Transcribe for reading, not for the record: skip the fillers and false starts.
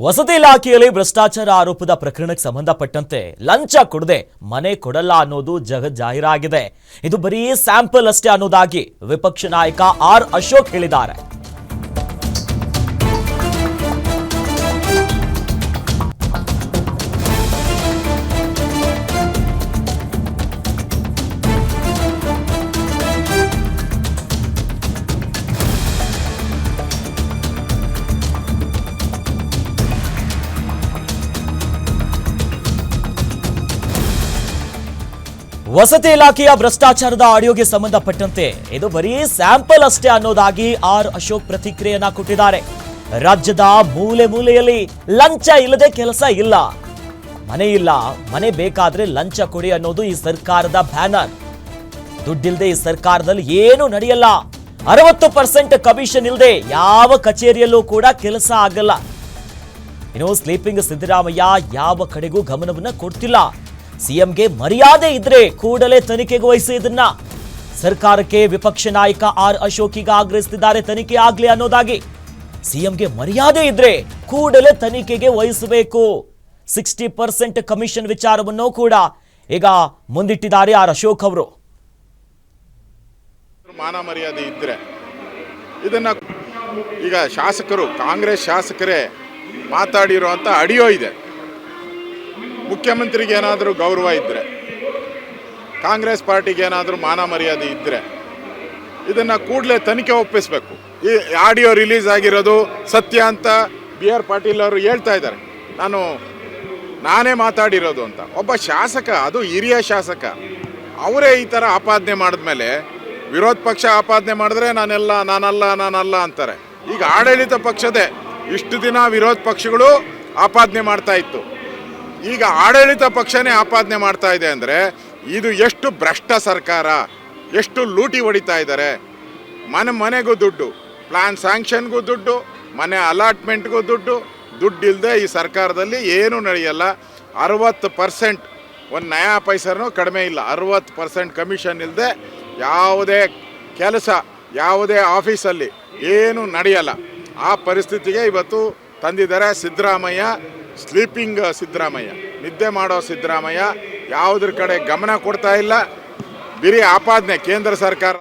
ವಸತಿ ಇಲಾಖೆಯಲ್ಲಿ ಭ್ರಷ್ಟಾಚಾರ ಆರೋಪದ ಪ್ರಕರಣಕ್ಕೆ ಸಂಬಂಧಪಟ್ಟಂತೆ ಲಂಚ ಕೊಡದೆ ಮನೆ ಕೊಡಲ್ಲ ಅನ್ನೋದು ಜಾಹೀರಾಗಿದೆ. ಇದು ಬರೀ ಸ್ಯಾಂಪಲ್ ಅಷ್ಟೇ ಅನ್ನೋದಾಗಿ ವಿಪಕ್ಷ ನಾಯಕ ಆರ್ ಅಶೋಕ್ ಹೇಳಿದ್ದಾರೆ. ವಸತಿ ಇಲಾಖೆಯ ಭ್ರಷ್ಟಾಚಾರದ ಆಡಿಯೋಗೆ ಸಂಬಂಧಪಟ್ಟಂತೆ ಇದು ಬರೀ ಸ್ಯಾಂಪಲ್ ಅಷ್ಟೇ ಅನ್ನೋದಾಗಿ ಆರ್ ಅಶೋಕ್ ಪ್ರತಿಕ್ರಿಯೆಯನ್ನ ಕೊಟ್ಟಿದ್ದಾರೆ. ರಾಜ್ಯದ ಮೂಲೆ ಮೂಲೆಯಲ್ಲಿ ಲಂಚ ಇಲ್ಲದೆ ಕೆಲಸ ಇಲ್ಲ, ಮನೆ ಇಲ್ಲ, ಮನೆ ಬೇಕಾದ್ರೆ ಲಂಚ ಕೊಡಿ ಅನ್ನೋದು ಈ ಸರ್ಕಾರದ ಬ್ಯಾನರ್. ದುಡ್ಡಿಲ್ಲದೆ ಈ ಸರ್ಕಾರದಲ್ಲಿ ಏನು ನಡೆಯಲ್ಲ. 60% ಕಮಿಷನ್ ಇಲ್ಲದೆ ಯಾವ ಕಚೇರಿಯಲ್ಲೂ ಕೂಡ ಕೆಲಸ ಆಗಲ್ಲ. ಇನ್ನು ಸ್ಲೀಪಿಂಗ್ ಸಿದ್ದರಾಮಯ್ಯ ಯಾವ ಕಡೆಗೂ ಗಮನವನ್ನ ಕೊಡ್ತಿಲ್ಲ. ಸಿಎಂಗೆ ಮರ್ಯಾದೆ ಇದ್ರೆ ಕೂಡಲೇ ತನಿಖೆಗೆ ವಹಿಸಿ. ಇದನ್ನ ಸರ್ಕಾರಕ್ಕೆ ವಿಪಕ್ಷ ನಾಯಕ ಆರ್ ಅಶೋಕ್ ಈಗ ಆಗ್ರಹಿಸುತ್ತಿದ್ದಾರೆ, ತನಿಖೆ ಆಗ್ಲಿ ಅನ್ನೋದಾಗಿ. ಸಿಎಂಗೆ ಮರ್ಯಾದೆ ಇದ್ರೆ ಕೂಡಲೇ ತನಿಖೆಗೆ ವಹಿಸಬೇಕು. 60% ಕಮಿಷನ್ ವಿಚಾರವನ್ನು ಕೂಡ ಈಗ ಮುಂದಿಟ್ಟಿದ್ದಾರೆ ಆರ್ ಅಶೋಕ್ ಅವರು. ಮಾನ ಮರ್ಯಾದೆ ಇದ್ರೆ ಇದನ್ನ ಈಗ ಶಾಸಕರು, ಕಾಂಗ್ರೆಸ್ ಶಾಸಕರೇ ಮಾತಾಡಿರುವಂತ ಆಡಿಯೋ ಇದೆ. ಮುಖ್ಯಮಂತ್ರಿಗೆ ಏನಾದರೂ ಗೌರವ ಇದ್ದರೆ, ಕಾಂಗ್ರೆಸ್ ಪಾರ್ಟಿಗೆ ಏನಾದರೂ ಮಾನ ಮರ್ಯಾದೆ ಇದ್ದರೆ ಇದನ್ನು ಕೂಡಲೇ ತನಿಖೆ ಒಪ್ಪಿಸಬೇಕು. ಈ ಆಡಿಯೋ ರಿಲೀಸ್ ಆಗಿರೋದು ಸತ್ಯ ಅಂತ BR ಪಾಟೀಲ್ ಅವರು ಹೇಳ್ತಾ ಇದ್ದಾರೆ. ನಾನೇ ಮಾತಾಡಿರೋದು ಅಂತ. ಒಬ್ಬ ಶಾಸಕ, ಅದು ಹಿರಿಯ ಶಾಸಕ, ಅವರೇ ಈ ಥರ ಆಪಾದನೆ ಮಾಡಿದ್ಮೇಲೆ ವಿರೋಧ ಪಕ್ಷ ಆಪಾದನೆ ಮಾಡಿದ್ರೆ ನಾನಲ್ಲ ಅಂತಾರೆ. ಈಗ ಆಡಳಿತ ಪಕ್ಷದೇ ಇಷ್ಟು ದಿನ ವಿರೋಧ ಪಕ್ಷಗಳು ಆಪಾದನೆ ಮಾಡ್ತಾ ಇತ್ತು, ಈಗ ಆಡಳಿತ ಪಕ್ಷನೇ ಆಪಾದನೆ ಮಾಡ್ತಾ ಇದೆ ಅಂದರೆ ಇದು ಎಷ್ಟು ಭ್ರಷ್ಟ ಸರ್ಕಾರ, ಎಷ್ಟು ಲೂಟಿ ಹೊಡಿತಾ ಇದ್ದಾರೆ. ಮನೆಗೂ ದುಡ್ಡು, ಪ್ಲಾನ್ ಸ್ಯಾಂಕ್ಷನ್ಗೂ ದುಡ್ಡು, ಮನೆ ಅಲಾಟ್ಮೆಂಟ್ಗೂ ದುಡ್ಡಿಲ್ಲದೆ ಈ ಸರ್ಕಾರದಲ್ಲಿ ಏನೂ ನಡೆಯಲ್ಲ. 60% ಒಂದು ನಯಾ ಪೈಸನೂ ಕಡಿಮೆ ಇಲ್ಲ. 60% ಕಮಿಷನ್ ಇಲ್ಲದೆ ಯಾವುದೇ ಕೆಲಸ, ಯಾವುದೇ ಆಫೀಸಲ್ಲಿ ಏನೂ ನಡೆಯಲ್ಲ. ಆ ಪರಿಸ್ಥಿತಿಗೆ ಇವತ್ತು ತಂದಿದ್ದಾರೆ ಸಿದ್ದರಾಮಯ್ಯ. ಸ್ಲೀಪಿಂಗ್ ಸಿದ್ದರಾಮಯ್ಯ, ನಿದ್ದೆ ಮಾಡೋ ಸಿದ್ದರಾಮಯ್ಯ ಯಾವುದ್ರ ಕಡೆ ಗಮನ ಕೊಡ್ತಾ ಇಲ್ಲ. ಬರೀ ಆಪಾದನೆ ಕೇಂದ್ರ ಸರ್ಕಾರ